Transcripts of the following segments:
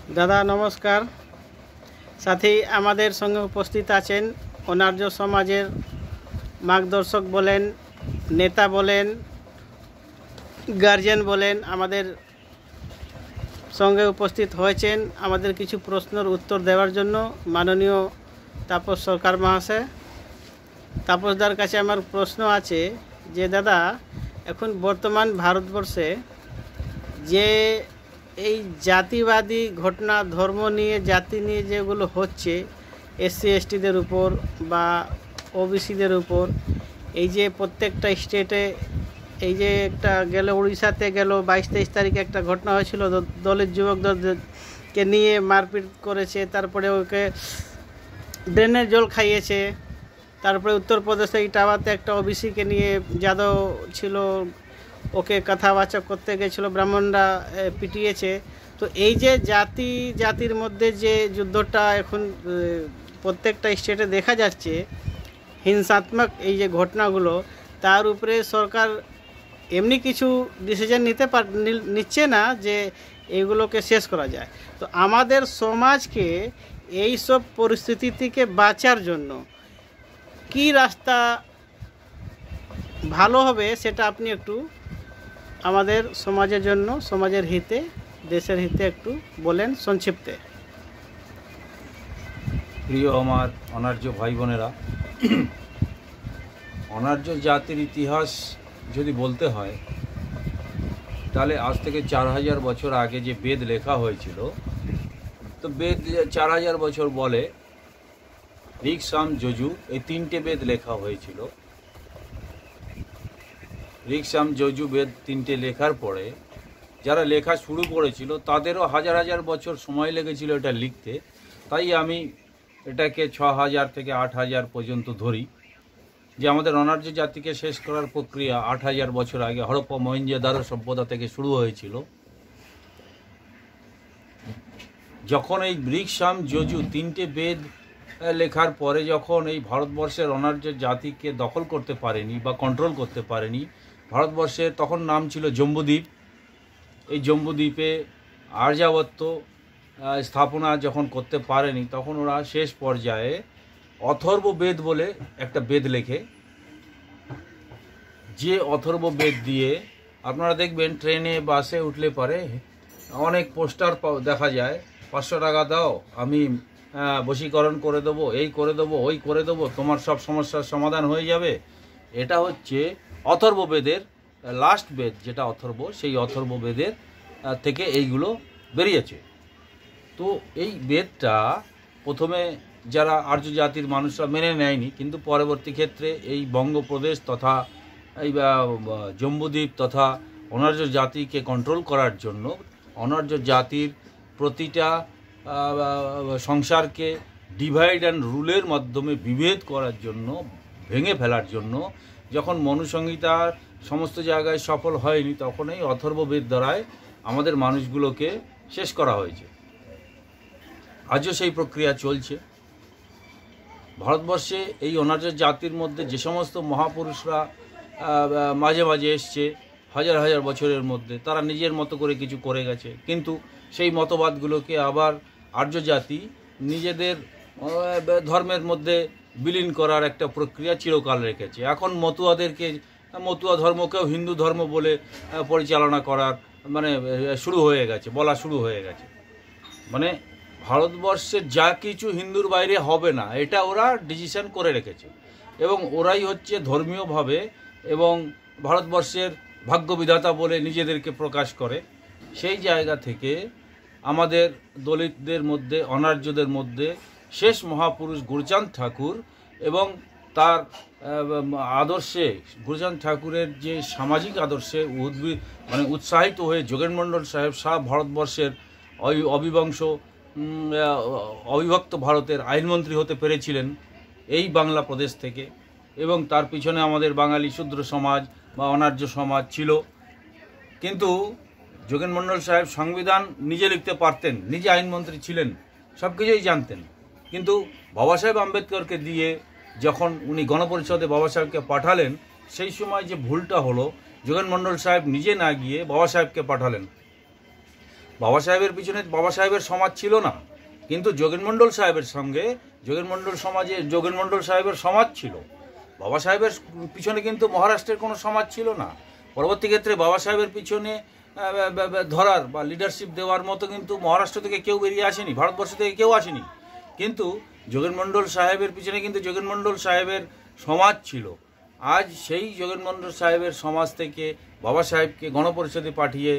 দাদা নমস্কার। সাথী আমাদের সঙ্গে উপস্থিত আছেন অনার্য সমাজের মার্গদর্শক বলেন, নেতা বলেন, গার্জিয়ান বলেন, আমাদের সঙ্গে উপস্থিত হয়েছেন আমাদের কিছু প্রশ্নের উত্তর দেওয়ার জন্য মাননীয় তাপস সরকার মহাশয়। তাপসদার কাছে আমার প্রশ্ন আছে যে দাদা, এখন বর্তমান ভারতবর্ষে যে এই জাতিবাদী ঘটনা, ধর্ম নিয়ে, জাতি নিয়ে যেগুলো হচ্ছে এসসি এসটিদের উপর বা ওবিসিদের উপর, এই যে প্রত্যেকটা স্টেটে, এই যে একটা গেল উড়িষ্যাতে গেল 22-23 তারিখে একটা ঘটনা হয়েছিল, দলিত যুবকদেরকে নিয়ে মারপিট করেছে, তারপরে ওকে ড্রেনের জল খাইয়েছে। তারপরে উত্তরপ্রদেশে ইটাওয়াতে একটা ওবিসিকে নিয়ে যাদব ছিল, ওকে কথাবাচক করতে গেছিলো, ব্রাহ্মণরা পিটিয়েছে। তো এই যে জাতির মধ্যে যে যুদ্ধটা এখন প্রত্যেকটা স্টেটে দেখা যাচ্ছে, হিংসাত্মক এই যে ঘটনাগুলো, তার উপরে সরকার এমনি কিছু ডিসিশন নিচ্ছে না যে এইগুলোকে শেষ করা যায়। তো আমাদের সমাজকে এই সব পরিস্থিতি থেকে বাঁচার জন্য কি রাস্তা ভালো হবে সেটা আপনি একটু আমাদের সমাজের জন্য, সমাজের হিতে, দেশের হিতে একটু বলেন সংক্ষিপ্তে। প্রিয় আমার অনার্য ভাই বোনেরা, অনার্য জাতির ইতিহাস যদি বলতে হয় তাহলে আজ থেকে 4000 বছর আগে যে বেদ লেখা হয়েছিল, তো বেদ 4000 বছর বলে ঋক, সাম, যজু এই 3টে বেদ লেখা হয়েছিল। ঋক, সাম, যজু বেদ 3টে লেখার পরে যারা লেখা শুরু করেছিল তাদেরও হাজার হাজার বছর সময় লেগেছিল এটা লিখতে। তাই আমি এটাকে 6000 থেকে 8000 পর্যন্ত ধরি যে আমাদের অনার্য জাতিকে শেষ করার প্রক্রিয়া 8000 বছর আগে হরপ্পা মহেঞ্জোদারো সভ্যতা থেকে শুরু হয়েছিল। যখন এই ঋক, সাম, যজু 3টে বেদ লেখার পরে যখন এই ভারতবর্ষের অনার্য জাতিকে দখল করতে পারেনি বা কন্ট্রোল করতে পারেনি, ভারতবর্ষের তখন নাম ছিল জম্বুদ্বীপ। এই জম্বুদ্বীপে আর্যাবর্ত স্থাপনা যখন করতে পারেনি, তখন ওরা শেষ পর্যায়ে অথর্ব বেদ বলে একটা বেদ লেখে। যে অথর্ব বেদ দিয়ে আপনারা দেখবেন ট্রেনে, বাসে উঠলে পরে অনেক পোস্টার দেখা যায়, 500 টাকা দাও, আমি বশীকরণ করে দেবো, এই করে দেবো, ওই করে দেবো, তোমার সব সমস্যার সমাধান হয়ে যাবে। এটা হচ্ছে অথর্ব বেদের লাস্ট বেদ, যেটা অথর্ব, সেই অথর্ব বেদের থেকে এইগুলো বেরিয়েছে। তো এই বেদটা প্রথমে যারা আর্য জাতির মানুষরা মেনে নেয়নি, কিন্তু পরবর্তী ক্ষেত্রে এই বঙ্গপ্রদেশ তথা এই জম্বুদ্বীপ তথা অনার্য জাতিকে কন্ট্রোল করার জন্য, অনার্য জাতির প্রতিটা সংসারকে ডিভাইড অ্যান্ড রুলের মাধ্যমে বিভেদ করার জন্য, ভেঙে ফেলার জন্য, যখন মনুসংহিতার সমস্ত জায়গায় সফল হয়নি, তখন এই অথর্ববেদ দ্বারায় আমাদের মানুষগুলোকে শেষ করা হয়েছে। আজও সেই প্রক্রিয়া চলছে। ভারতবর্ষে এই অনার্য জাতির মধ্যে যে সমস্ত মহাপুরুষরা মাঝে মাঝে এসছে হাজার হাজার বছরের মধ্যে, তারা নিজের মতো করে কিছু করে গেছে, কিন্তু সেই মতবাদগুলোকে আবার আর্য জাতি নিজেদের ধর্মের মধ্যে বিলীন করার একটা প্রক্রিয়া চিরকাল রেখেছে। এখন মতুয়া ধর্মকেও হিন্দু ধর্ম বলে পরিচালনা করার শুরু হয়ে গেছে, বলা শুরু হয়ে গেছে। মানে ভারতবর্ষের যা কিছু হিন্দুর বাইরে হবে না, এটা ওরা ডিসিশন করে রেখেছে, এবং ওরাই হচ্ছে ধর্মীয়ভাবে এবং ভারতবর্ষের ভাগ্যবিধাতা বলে নিজেদেরকে প্রকাশ করে। সেই জায়গা থেকে আমাদের দলিতদের মধ্যে, অনার্যদের মধ্যে শেষ মহাপুরুষ গুরুচাঁদ ঠাকুর এবং তার আদর্শে, গুরুচাঁদ ঠাকুরের যে সামাজিক আদর্শে উৎসাহিত হয়ে যোগেন মণ্ডল সাহেব সারা ভারতবর্ষের অবিভক্ত ভারতের আইনমন্ত্রী হতে পেরেছিলেন এই বাংলা প্রদেশ থেকে, এবং তার পিছনে আমাদের বাঙালি শূদ্র সমাজ বা অনার্য সমাজ ছিল। কিন্তু যোগেন মণ্ডল সাহেব সংবিধান নিজে লিখতে পারতেন, নিজে আইনমন্ত্রী ছিলেন, সব কিছুই জানতেন, কিন্তু বাবা সাহেব আম্বেদকরকে দিয়ে যখন উনি গণপরিষদে বাবা সাহেবকে পাঠালেন, সেই সময় যে ভুলটা হলো, যোগেন মণ্ডল সাহেব নিজে না গিয়ে বাবা সাহেবকে পাঠালেন। বাবা সাহেবের পিছনে বাবা সাহেবের সমাজ ছিল না, কিন্তু যোগেনমণ্ডল সাহেবের সঙ্গে যোগেনমণ্ডল সাহেবের সমাজ ছিল। বাবা সাহেবের পিছনে কিন্তু মহারাষ্ট্রের কোনো সমাজ ছিল না। পরবর্তী ক্ষেত্রে বাবা সাহেবের পিছনে ধরার বা লিডারশিপ দেওয়ার মতো কিন্তু মহারাষ্ট্র থেকে কেউ বেরিয়ে আসেনি, ভারতবর্ষ থেকে কেউ আসেনি। কিন্তু যোগেনমণ্ডল সাহেবের পিছনে কিন্তু যোগেনমণ্ডল সাহেবের সমাজ ছিল। আজ সেই যোগেনমণ্ডল সাহেবের সমাজ থেকে বাবা সাহেবকে গণপরিষদে পাঠিয়ে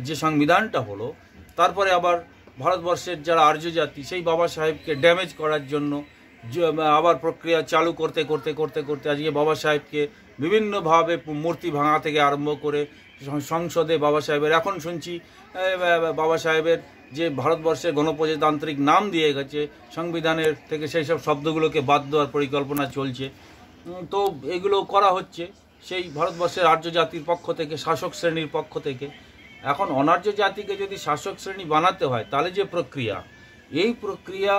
যে সংবিধানটা হলো, তারপরে আবার ভারতবর্ষের যারা আর্য জাতি সেই বাবা সাহেবকে ড্যামেজ করার জন্য আবার প্রক্রিয়া চালু করতে করতে করতে করতে আজকে বাবা সাহেবকে বিভিন্নভাবে মূর্তি ভাঙা থেকে আরম্ভ করে সংসদে বাবা সাহেবের, এখন শুনছি বাবা সাহেবের যে ভারতবর্ষের গণপ্রজাতান্ত্রিক নাম দিয়ে গেছে সংবিধানের থেকে, সেই সব শব্দগুলোকে বাদ দেওয়ার পরিকল্পনা চলছে। তো এগুলো করা হচ্ছে সেই ভারতবর্ষের আর্য জাতির পক্ষ থেকে, শাসক শ্রেণীর পক্ষ থেকে। এখন অনার্য জাতিকে যদি শাসক শ্রেণী বানাতে হয় তাহলে যে প্রক্রিয়া, এই প্রক্রিয়া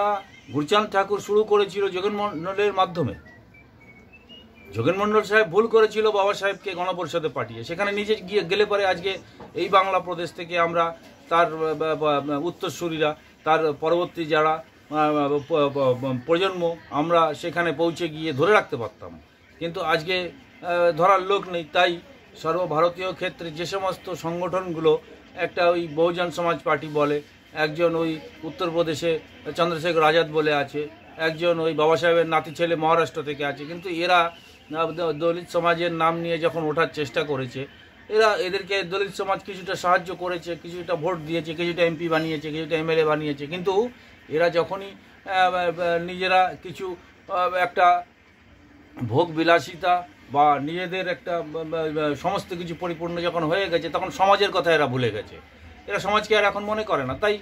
গুরচাঁদ ঠাকুর শুরু করেছিল যোগেনমণ্ডলের মাধ্যমে। যোগেনমণ্ডল সাহেব ভুল করেছিল বাবা সাহেবকে গণপরিষদে পাঠিয়ে, সেখানে নিজে গিয়ে গেলে পরে আজকে এই বাংলা প্রদেশ থেকে আমরা তার উত্তরসূরিরা, তার পরবর্তী যারা প্রজন্ম, আমরা সেখানে পৌঁছে গিয়ে ধরে রাখতে পারতাম। কিন্তু আজকে ধরার লোক নেই। তাই সর্বভারতীয় ক্ষেত্রে যে সমস্ত সংগঠনগুলো, একটা ওই বহুজন সমাজ পার্টি বলে, একজন ওই উত্তরপ্রদেশে চন্দ্রশেখর আজাদ বলে আছে, একজন ওই বাবা সাহেবের নাতি ছেলে মহারাষ্ট্র থেকে আছে, কিন্তু এরা দলিত সমাজের নাম নিয়ে যখন ওঠার চেষ্টা করেছে, এদেরকে দলিত সমাজ কিছুটা সাহায্য করেছে, কিছুটা ভোট দিয়েছে, কিছুটা এমপি বানিয়েছে, কিছুটা এমএলএ বানিয়েছে। কিন্তু এরা যখনই নিজেরা কিছু একটা ভোগ বিলাসিতা বা নিজেদের একটা সমস্ত কিছু পরিপূর্ণ যখন হয়ে গেছে, তখন সমাজের কথা এরা ভুলে গেছে। এরা সমাজকে আর এখন মনে করে না। তাই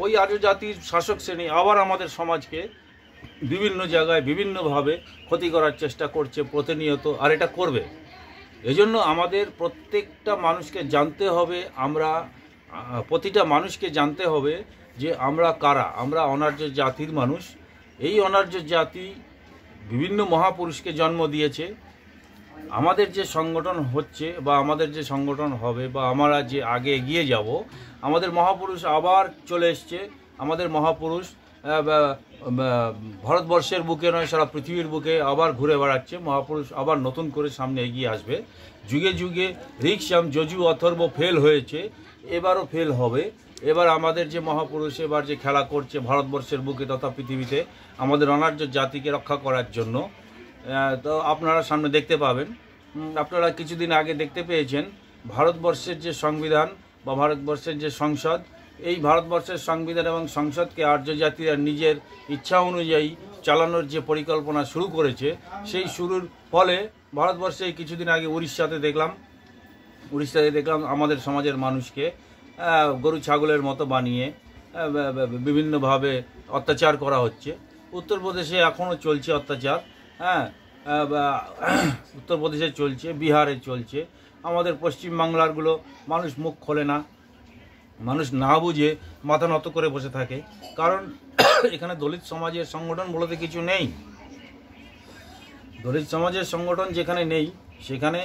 ওই আর্য জাতির শাসক শ্রেণী আবার আমাদের সমাজকে বিভিন্ন জায়গায় বিভিন্নভাবে ক্ষতি করার চেষ্টা করছে প্রতিনিয়ত, আর এটা করবে। এজন্য আমাদের প্রত্যেকটা মানুষকে জানতে হবে, প্রতিটা মানুষকে জানতে হবে যে আমরা কারা। আমরা অনার্য জাতির মানুষ। এই অনার্য জাতি বিভিন্ন মহাপুরুষকে জন্ম দিয়েছে। আমাদের যে সংগঠন হচ্ছে বা আমাদের যে সংগঠন হবে বা আমরা যে আগে এগিয়ে যাব, আমাদের মহাপুরুষ আবার চলে এসছে। আমাদের মহাপুরুষ ভারতবর্ষের বুকে নয়, সারা পৃথিবীর বুকে আবার ঘুরে বেড়াচ্ছে। মহাপুরুষ আবার নতুন করে সামনে এগিয়ে আসবে। যুগে যুগে ঋক্-সাম, যজু, অথর্ব ফেল হয়েছে, এবারও ফেল হবে। এবার আমাদের যে মহাপুরুষ এবার যে খেলা করছে ভারতবর্ষের বুকে তথা পৃথিবীতে আমাদের অনার্য জাতিকে রক্ষা করার জন্য, তো আপনারা সামনে দেখতে পাবেন। আপনারা কিছুদিন আগে দেখতে পেয়েছেন ভারতবর্ষের যে সংবিধান বা ভারতবর্ষের যে সংসদ, এই ভারতবর্ষের সংবিধান এবং সংসদকে আর্য জাতিরা নিজের ইচ্ছা অনুযায়ী চালানোর যে পরিকল্পনা শুরু করেছে, সেই শুরুর ফলে ভারতবর্ষে কিছুদিন আগে উড়িষ্যাতে দেখলাম আমাদের সমাজের মানুষকে গরু ছাগলের মতো বানিয়ে বিভিন্নভাবে অত্যাচার করা হচ্ছে। উত্তরপ্রদেশে এখনও চলছে অত্যাচার, উত্তরপ্রদেশে চলছে, বিহারে চলছে। আমাদের পশ্চিমবাংলারগুলো মানুষ মুখ খোলে না, মানুষ না বুঝে মাথা নত করে বসে থাকে। কারণ এখানে দলিত সমাজের সংগঠন বলতে কিছু নেই। দলিত সমাজের সংগঠন যেখানে নেই সেখানে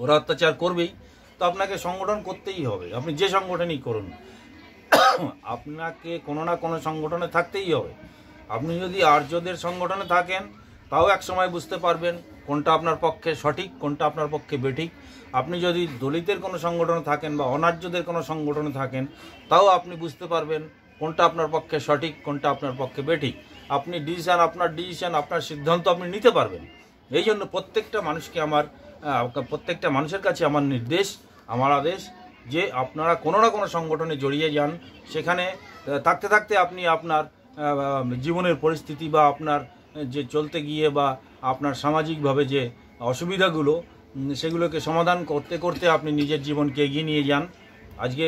ওরা অত্যাচার করবেই। তো আপনাকে সংগঠন করতেই হবে, আপনি যে সংগঠনই করুন, আপনাকে কোনো না কোনো সংগঠনে থাকতেই হবে। আপনি যদি আর্যদের সংগঠনে থাকেন তাও এক সময় বুঝতে পারবেন কোনটা আপনার পক্ষে সঠিক, কোনটা আপনার পক্ষে বেঠিক। আপনি যদি দলিতের কোনো সংগঠনে থাকেন বা অনার্যদের কোনো সংগঠনে থাকেন তাও আপনি বুঝতে পারবেন কোনটা আপনার পক্ষে সঠিক, কোনটা আপনার পক্ষে বেঠিক। আপনি ডিসিশন, আপনার সিদ্ধান্ত আপনি নিতে পারবেন। এই জন্য প্রত্যেকটা মানুষের কাছে আমার নির্দেশ, আমার আদেশ যে আপনারা কোনো না কোনো সংগঠনে জড়িয়ে যান। সেখানে থাকতে থাকতে আপনি আপনার জীবনের পরিস্থিতি বা আপনার যে চলতে গিয়ে বা আপনার সামাজিকভাবে যে অসুবিধাগুলো, সেগুলোকে সমাধান করতে করতে আপনি নিজের জীবনকে এগিয়ে নিয়ে যান। আজকে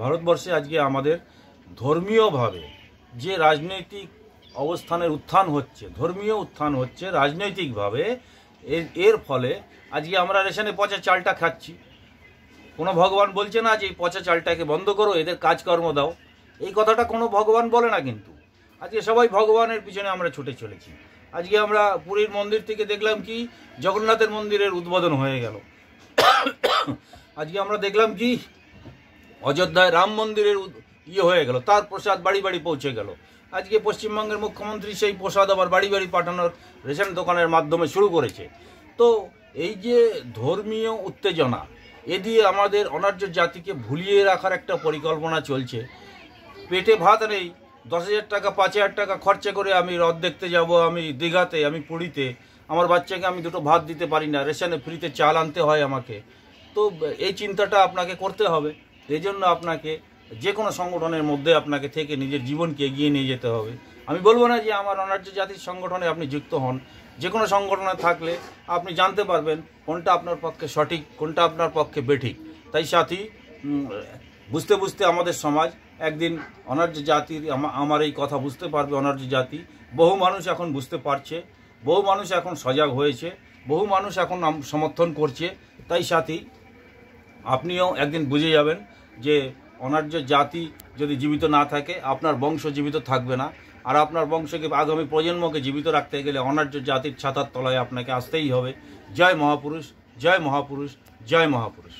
ভারতবর্ষে আজকে আমাদের ধর্মীয়ভাবে যে রাজনৈতিক অবস্থানের উত্থান হচ্ছে, ধর্মীয় উত্থান হচ্ছে রাজনৈতিকভাবে, এর ফলে আজকে আমরা রেশনে পচা চালটা খাচ্ছি। কোনো ভগবান বলছে না যে এই পচা চালটাকে বন্ধ করো, এদের কাজকর্ম দাও। এই কথাটা কোনো ভগবান বলে না। কিন্তু আজকে সবাই ভগবানের পিছনে আমরা ছুটে চলেছি। আজকে আমরা পুরীর মন্দির থেকে দেখলাম কি জগন্নাথের মন্দিরের উদ্বোধন হয়ে গেল। আজকে আমরা দেখলাম কি অযোধ্যায় রাম মন্দিরের হয়ে গেল, তার প্রসাদ বাড়ি বাড়ি পৌঁছে গেল। আজকে পশ্চিমবঙ্গের মুখ্যমন্ত্রী সেই প্রসাদ আবার বাড়ি বাড়ি পাঠানোর রেশন দোকানের মাধ্যমে শুরু করেছে। তো এই যে ধর্মীয় উত্তেজনা, এ দিয়ে আমাদের অনার্য জাতিকে ভুলিয়ে রাখার একটা পরিকল্পনা চলছে। পেটে ভাত নেই, 10,000 টাকা 5,000 টাকা খরচা করে আমি হ্রদ দেখতে যাব, আমি দীঘাতে, আমি পুরীতে, আমার বাচ্চাকে আমি দুটো ভাত দিতে পারি না, রেশনে ফ্রিতে চাল আনতে হয় আমাকে। তো এই চিন্তাটা আপনাকে করতে হবে। এই জন্য আপনাকে যে কোনো সংগঠনের মধ্যে আপনাকে থেকে নিজের জীবনকে এগিয়ে নিয়ে যেতে হবে। আমি বলবো না যে আমার অনার্য জাতির সংগঠনে আপনি যুক্ত হন, যে কোনো সংগঠনে থাকলে আপনি জানতে পারবেন কোনটা আপনার পক্ষে সঠিক, কোনটা আপনার পক্ষে বেঠিক। তাই সাথী, বুঝতে বুঝতে আমাদের সমাজ একদিন অনার্য জাতির, আমার এই কথা বুঝতে পারবে অনার্য জাতি। বহু মানুষ এখন বুঝতে পারছে, বহু মানুষ এখন সজাগ হয়েছে, বহু মানুষ এখন সমর্থন করছে। তাই সাথী, আপনিও একদিন বুঝে যাবেন যে অনার্য জাতি যদি জীবিত না থাকে, আপনার বংশ জীবিত থাকবে না। আর আপনার বংশকে, আগামী প্রজন্মকে জীবিত রাখতে গেলে অনার্য জাতির ছাতার তলায় আপনাকে আসতেই হবে। জয় মহাপুরুষ, জয় মহাপুরুষ, জয় মহাপুরুষ।